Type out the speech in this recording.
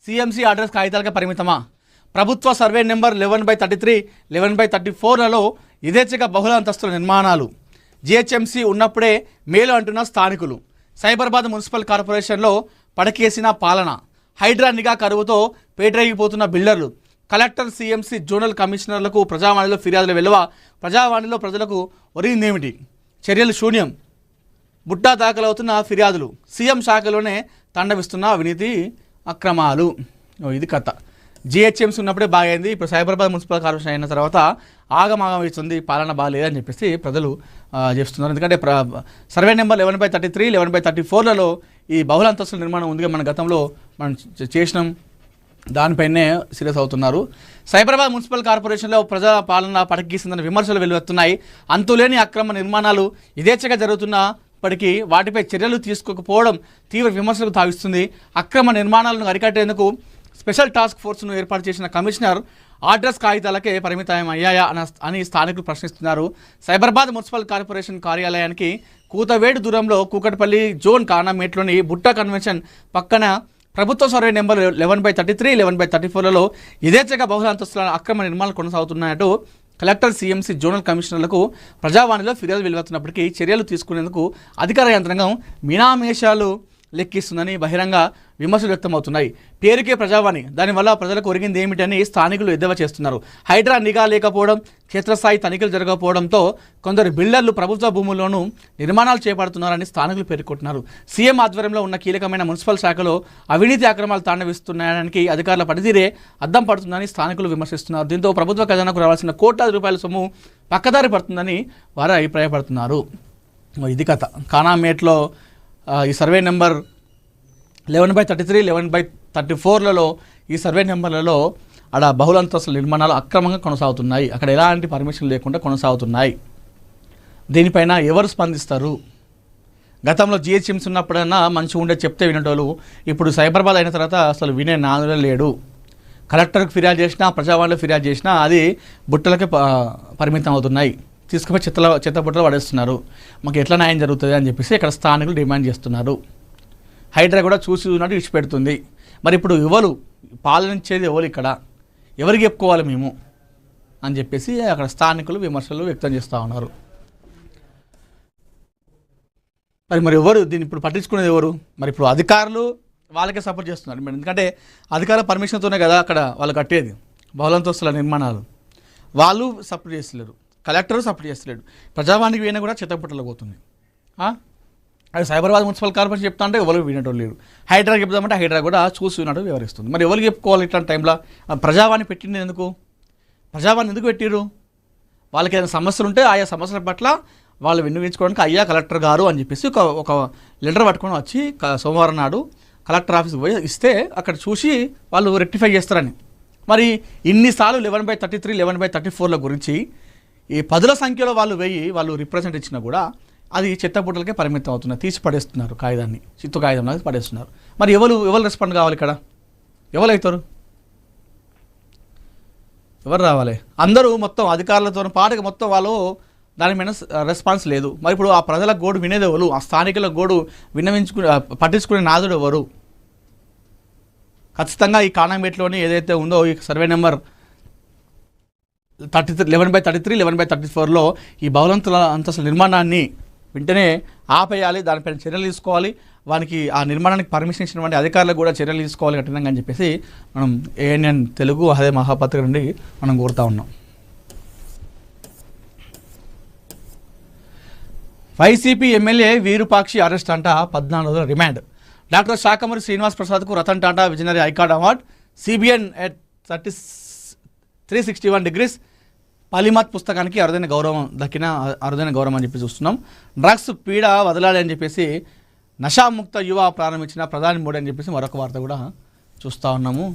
CMC orders కాగితాలకే పరిమితమా? ప్రభుత్వ survey number 11/33, 11/34లలో యథేచ్ఛగా బహుళ అంతస్తుల నిర్మాణాలు. జిహెచ్ఎంసీ ఉన్నప్పుడే మేలు అంటున్న స్థానికులు. సైబరాబాద్ మున్సిపల్ కార్పొరేషన్లో పడకేసిన పాలన. హైడ్రా నిఘా కరువుతో పేటరేగిపోతున్న బిల్డర్లు. కలెక్టర్, సిఎంసి, జోనల్ కమిషనర్లకు ప్రజావాణిలో ఫిర్యాదుల వెలువ. ప్రజావాణిలో ప్రజలకు ఒరిగిందేమిటి? చర్యలు శూన్యం. బుట్టా దాఖలవుతున్న ఫిర్యాదులు. సీఎం శాఖలోనే తాండవిస్తున్న అవినీతి అక్రమాలు. ఇది కథ. జిహెచ్ఎంసీ ఉన్నప్పుడే బాగైంది, ఇప్పుడు సైబరాబాద్ మున్సిపల్ కార్పొరేషన్ అయిన తర్వాత ఆగమాగం ఇస్తుంది, పాలన బాగాలేదని చెప్పేసి ప్రజలు చేస్తున్నారు. ఎందుకంటే సర్వే నెంబర్ 11/33, 11/34లలో ఈ బహుళ అంతస్తుల నిర్మాణం ఉందిగా మన గతంలో మనం చేసినాం, దానిపైనే సీరియస్ అవుతున్నారు. సైబరాబాద్ మున్సిపల్ కార్పొరేషన్లో ప్రజా పాలన పడగీసిందన్న విమర్శలు వెలువెత్తున్నాయి. అంతులేని అక్రమ నిర్మాణాలు యథేచ్ఛగా జరుగుతున్నప్పటికీ వాటిపై చర్యలు తీసుకోకపోవడం తీవ్ర విమర్శలకు తావిస్తుంది. అక్రమ నిర్మాణాలను అరికట్టేందుకు స్పెషల్ టాస్క్ ఫోర్స్ను ఏర్పాటు చేసిన కమిషనర్ ఆర్డర్స్ కాగితాలకే పరిమితం అయ్యాయా అని స్థానికులు ప్రశ్నిస్తున్నారు. సైబరాబాద్ మున్సిపల్ కార్పొరేషన్ కార్యాలయానికి కూతవేడు దూరంలో కూకట్పల్లి జోన్ కానామేట్లోని బుట్టా కన్వెన్షన్ పక్కన ప్రభుత్వ సర్వే నెంబర్ 11/33, 11/34లలో యథేచ్ఛగా బహుళ అంతస్తుల అక్రమ నిర్మాణాలు కొనసాగుతున్నాయట. కలెక్టర్, సిఎంసి, జోనల్ కమిషనర్లకు ప్రజావాణిలో ఫిర్యాదు వెలువడుతున్నప్పటికీ చర్యలు తీసుకునేందుకు అధికార యంత్రాంగం మీనామేషాలు లెక్కిస్తుందని బహిరంగ విమర్శలు వ్యక్తమవుతున్నాయి. పేరుకే ప్రజావాణి, దానివల్ల ప్రజలకు ఒరిగింది ఏమిటని స్థానికులు ఎద్దేవా చేస్తున్నారు. హైడ్రా నిఘా లేకపోవడం, క్షేత్రస్థాయి తనిఖీలు జరగకపోవడంతో కొందరు బిల్డర్లు ప్రభుత్వ భూముల్లోనూ నిర్మాణాలు చేపడుతున్నారని స్థానికులు పేర్కొంటున్నారు. సీఎం ఆధ్వర్యంలో ఉన్న కీలకమైన మున్సిపల్ శాఖలో అవినీతి అక్రమాలు తాండవిస్తున్నాయడానికి అధికారుల పనితీరే అద్దం పడుతుందని స్థానికులు విమర్శిస్తున్నారు. దీంతో ప్రభుత్వ ఖజానాకు రావాల్సిన కోట్లాది రూపాయల సొమ్ము పక్కదారి పడుతుందని వారు అభిప్రాయపడుతున్నారు. ఇది కథ. కానామేట్లో ఈ సర్వే నెంబర్ 11/33, 11/34లలో ఈ సర్వే నెంబర్లలో అక్కడ బహుళ అంతస్తుల నిర్మాణాలు అక్రమంగా కొనసాగుతున్నాయి. అక్కడ ఎలాంటి పర్మిషన్ లేకుండా కొనసాగుతున్నాయి. దీనిపైన ఎవరు స్పందిస్తారు? గతంలో జిహెచ్ఎంసీ ఉన్నప్పుడైనా మంచిగా ఉండే చెప్తే వినేటోళ్ళు, ఇప్పుడు సైబరాబాద్ అయిన తర్వాత అసలు వినే నాదులే లేడు. కలెక్టర్కి ఫిర్యాదు చేసినా, ప్రజావాణిలో ఫిర్యాదు చేసినా అది బుట్టలకే పరిమితం అవుతున్నాయి. తీసుకుపోయి చెత్త బుట్టలు పడేస్తున్నారు. మాకు ఎట్లా న్యాయం జరుగుతుంది అని చెప్పేసి ఇక్కడ స్థానికులు డిమాండ్ చేస్తున్నారు. హైడ్రా కూడా చూసి ఉన్నట్టు విడిచిపెడుతుంది. మరి ఇప్పుడు ఎవరు పాలనించేది, ఎవరు ఇక్కడ ఎవరికి చెప్పుకోవాలి మేము అని చెప్పేసి అక్కడ స్థానికులు విమర్శలు వ్యక్తం చేస్తూ ఉన్నారు. మరి ఎవరు దీన్ని ఇప్పుడు పట్టించుకునేది ఎవరు? మరి ఇప్పుడు అధికారులు వాళ్ళకే సపోర్ట్ చేస్తున్నారు. మరి ఎందుకంటే అధికారుల పర్మిషన్తోనే కదా అక్కడ వాళ్ళు కట్టేది బహుళంతస్తుల నిర్మాణాలు. వాళ్ళు సపోర్ట్ చేస్తలేరు, కలెక్టర్ సపోర్ట్ చేస్తలేడు. ప్రజావాణికి పోయినా కూడా చెత్తపుట్టలో పోతుంది. అది సైబరాబాద్ మున్సిపల్ కార్పొరేషన్ చెప్తా అంటే ఎవరు వినటం లేరు. హైడ్రా చెప్తామంటే హైడ్రా కూడా చూసి వినట్టు వివరిస్తుంది. మరి ఎవరికి చెప్పుకోవాలి ఇట్లాంటి టైంలో? ప్రజావాణి పెట్టింది ఎందుకు? ప్రజావాణి ఎందుకు పెట్టిరు? వాళ్ళకి ఏదైనా సమస్యలు ఉంటే ఆయా సమస్యల పట్ల వాళ్ళు విన్నవించుకోవడానికి అయ్యా కలెక్టర్ గారు అని చెప్పేసి ఒక లెటర్ పట్టుకొని వచ్చి సోమవారం నాడు కలెక్టర్ ఆఫీస్కి పోయి ఇస్తే అక్కడ చూసి వాళ్ళు రెక్టిఫై చేస్తారని. మరి ఇన్నిసార్లు 11/33, 11/34ల గురించి ఈ పదుల సంఖ్యలో వాళ్ళు రిప్రజెంట్ ఇచ్చినా కూడా అది చెత్తబుట్టలకే పరిమితం అవుతున్నారు. తీసి పడేస్తున్నారు కాగితాన్ని, చిత్తు కాగితం లాగా పడేస్తున్నారు. మరి ఎవరు రెస్పాండ్ కావాలి? ఇక్కడ ఎవరు అవుతారు? ఎవరు రావాలి? అందరూ మొత్తం అధికారులతో పాటుగా మొత్తం వాళ్ళు దాని మీద రెస్పాన్స్ లేదు. మరి ఇప్పుడు ఆ ప్రజల గోడు వినేది ఎవరు? ఆ స్థానికుల గోడు పట్టించుకునే నాదుడు ఎవరు? ఖచ్చితంగా ఈ కానామేట్లోని ఏదైతే ఉందో ఈ సర్వే నెంబర్ 11/33, 11/34లో ఈ బహుళ అంతస్తుల నిర్మాణాన్ని వెంటనే ఆపేయాలి, దానిపైన చర్యలు తీసుకోవాలి. వానికి ఆ నిర్మాణానికి పర్మిషన్ ఇచ్చినటువంటి అధికారులకు కూడా చర్యలు తీసుకోవాలి కఠినంగా అని చెప్పేసి మనం ఏఎన్ఎన్ తెలుగు అదే మహాపత్రిక నుండి మనం కోరుతా ఉన్నాం. వైసీపీ ఎమ్మెల్యే వీరుపాక్షి అరెస్ట్ అంట, 14 రోజుల రిమాండ్. డాక్టర్ శాఖమూరి శ్రీనివాస్ ప్రసాద్కు రతన్ టాటా విజనరీ ఐకార్డ్ award, CBN at 361 degrees polymath పుస్తకానికి అరుదైన గౌరవం అని చెప్పి చూస్తున్నాం. డ్రగ్స్ పీడ వదలాలి అని చెప్పేసి నషాముక్త యువ ప్రారంభించిన ప్రధాని మోడీ అని చెప్పేసి మరొక వార్త కూడా చూస్తూ ఉన్నాము.